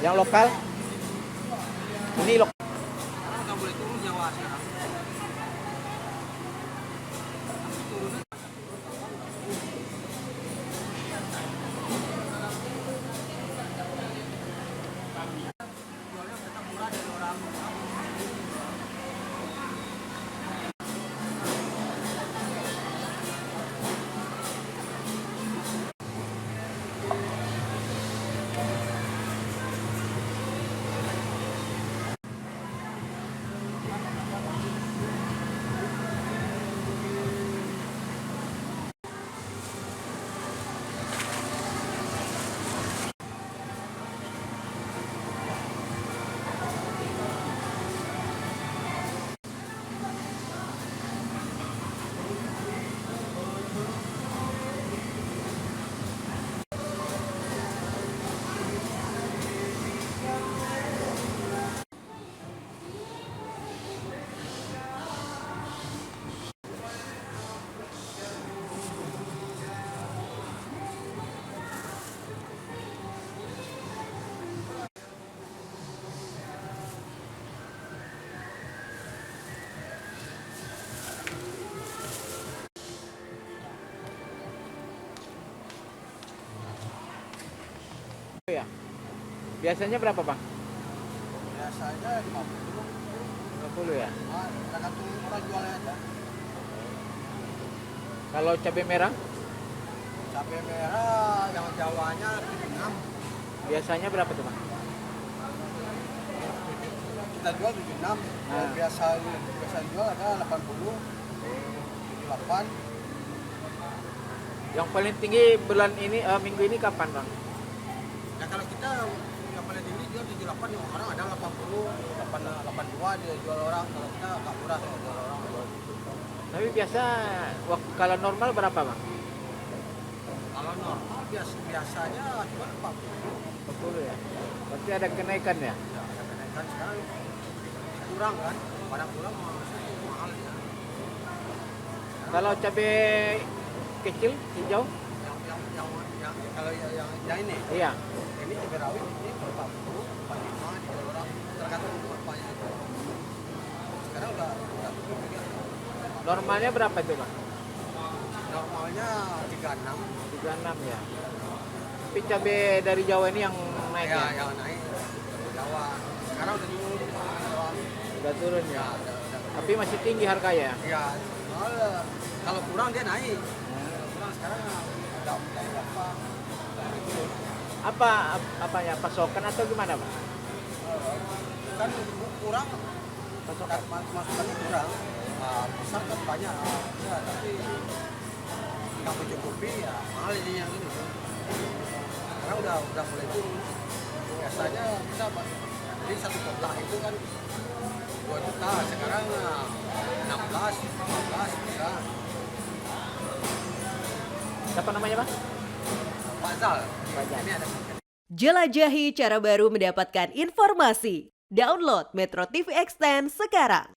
Yang lokal? Ini lokal. Nggak boleh turun Jawa sekarang. Jualnya tetap murah dari orang. Ya. Biasanya berapa, Bang? Biasanya 50. 50 ya. Tergantung orang jualnya aja. Kalau cabai merah Cabai merah yang Jawanya 76. biasanya berapa tuh, Bang? Kita jual 76. Kalau biasa jual ada 80, 78. Yang paling tinggi bulan ini minggu ini kapan, Bang? Ya kalau kita yang paling tinggi jual 78, yang orang ada 80, 82 dia jual orang. Kalau kita agak murah kalau jual orang. Tapi biasa kalau normal berapa, Bang? Kalau normal biasanya cuma 40. 40 ya. Berarti ada kenaikan ya? Ya, ada kenaikan sekarang kurang kan, barang kurang mahal ya. Kalau cabai kecil hijau? Kalau yang ini, Iya. ini cabai rawit ini 40, 45 jual orang, tergantung bapaknya itu. Sekarang udah turun juga. Normalnya berapa tuh, Bang? Normalnya 36. 36 ya. Tapi cabai dari Jawa ini yang naik Ya, ya? yang naik Jawa. Sekarang udah turun Jawa. Udah turun ya. Ya, udah. Tapi masih tinggi harganya. Ya, kalau kurang dia naik. Kalau kurang sekarang udah mulai berapa? Apanya pasokan atau gimana, Bang? Kan kurang, Pasokan. masukannya kurang. Besar kan banyak, ya, tapi nggak mencukupi ya mahal ini yang ini. Sekarang udah mulai turun. Biasanya kita beli satu kotak itu kan 2 juta, sekarang 16, 15 bisa. Siapa namanya, Bang? Pak Zal, Pak Zal. ini ada. Jelajahi cara baru mendapatkan informasi. Download Metro TV Extend sekarang.